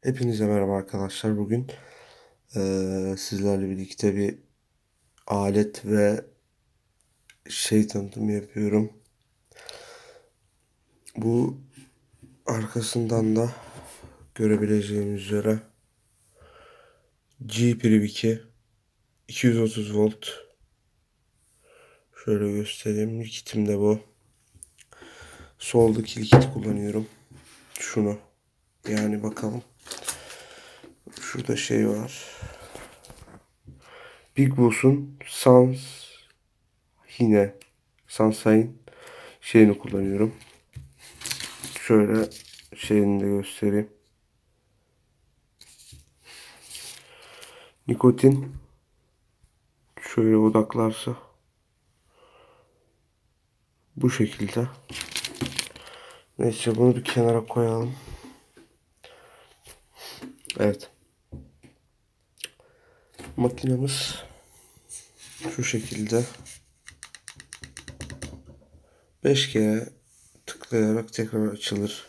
Hepinize merhaba arkadaşlar. Bugün sizlerle birlikte bir alet ve şey tanıtımı yapıyorum. Bu arkasından da görebileceğiniz üzere G-Priv 2 230 volt. Şöyle göstereyim. Likitim de bu. Soldaki likiti kullanıyorum. Şunu. Yani bakalım. Şurada şey var. Big Boss'un Sunshine şeyini kullanıyorum. Şöyle şeyini de göstereyim. Nikotin şöyle odaklarsa bu şekilde. Neyse bunu bir kenara koyalım. Evet. Makinemiz şu şekilde. 5 kere tıklayarak tekrar açılır.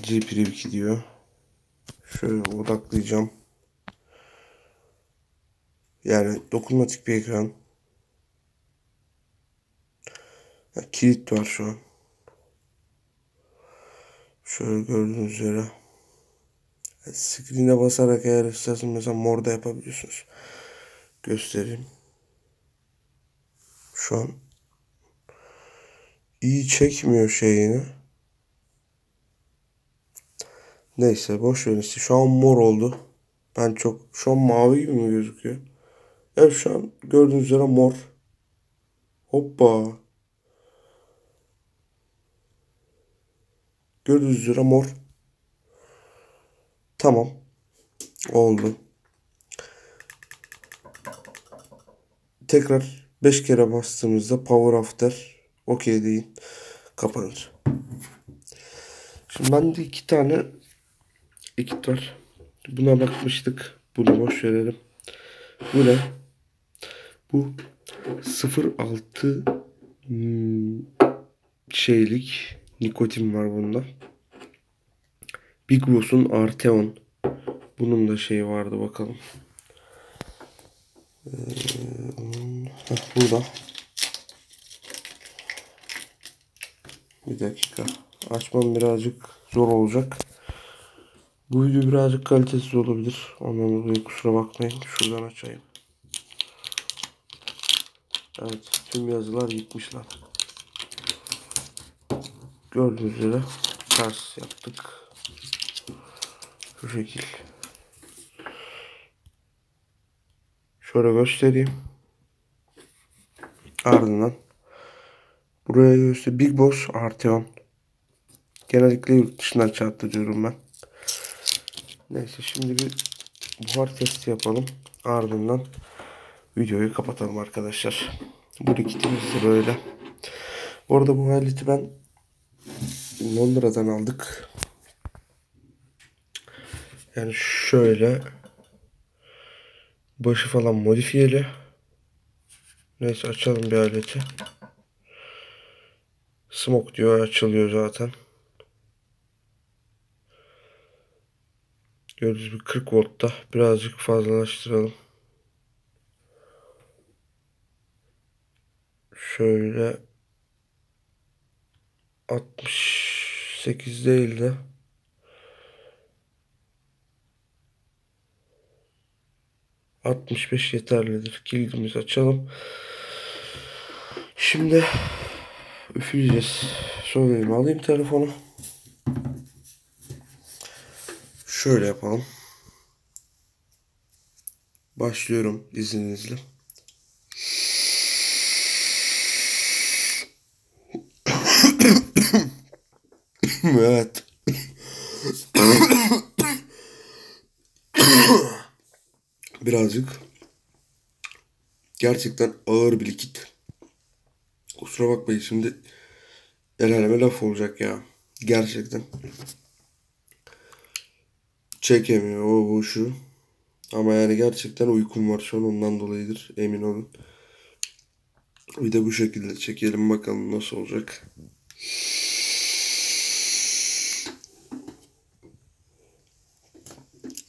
G-Priv 2 diyor. Şöyle odaklayacağım. Yani dokunmatik bir ekran. Kilit var şu an. Şöyle gördüğünüz üzere. Screen'e basarak eğer isterseniz mesela morda yapabiliyorsunuz. Göstereyim. Şu an iyi çekmiyor şeyini. Neyse boş verin işte. Şu an mor oldu. Şu an mavi gibi mi gözüküyor? Evet şu an gördüğünüz üzere mor. Hoppa. Gördüğünüz üzere mor. Tamam. Oldu. Tekrar 5 kere bastığımızda power after OK deyin. Kapanır. Şimdi bende 2 tane ekip var. Buna bakmıştık. Bunu boş verelim. Bu ne? Bu 0,6 şeylik nikotin var bunda. Big Boss'un Arteon. Bunun da şeyi vardı bakalım. Burada. Bir dakika. Açmam birazcık zor olacak. Bu video birazcık kalitesiz olabilir. Ondan dolayı kusura bakmayın. Şuradan açayım. Evet. Tüm yazılar gitmişler. Gördüğünüz üzere ters yaptık. Şu şekil. Şöyle göstereyim. Ardından buraya göster. Big Boss Arteon. Genellikle yurt dışından çarptırıyorum ben. Neyse şimdi bir buhar testi yapalım. Ardından videoyu kapatalım arkadaşlar. Bu likitimiz de böyle. Bu arada bu aleti ben Londra'dan aldık. Yani şöyle başı falan modifiyeli. Neyse açalım bir aleti. Smoke diyor, açılıyor zaten. Gördüğünüz gibi 40 voltta. Birazcık fazlalaştıralım. Şöyle 68 değil de 65 yeterlidir. Kilidimizi açalım. Şimdi üfleyeceğiz. Son elime alayım telefonu. Şöyle yapalım. Başlıyorum izninizle. Evet. Birazcık gerçekten ağır bir likit. Kusura bakmayın şimdi el aleme laf olacak ya. Gerçekten. Çekemiyor o bu şu. Ama yani gerçekten uykum var şu an ondan dolayıdır emin olun. Bir de bu şekilde çekelim bakalım nasıl olacak.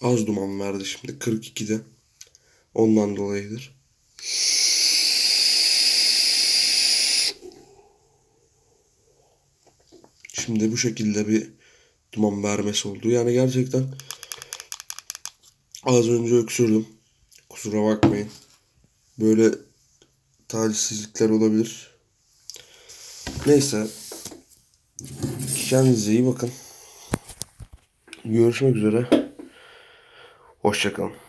Az duman verdi şimdi 42'de. Ondan dolayıdır. Şimdi bu şekilde bir duman vermesi oldu. Yani gerçekten az önce öksürdüm. Kusura bakmayın. Böyle talihsizlikler olabilir. Neyse. Kendinize iyi bakın. Görüşmek üzere. Hoşça kalın.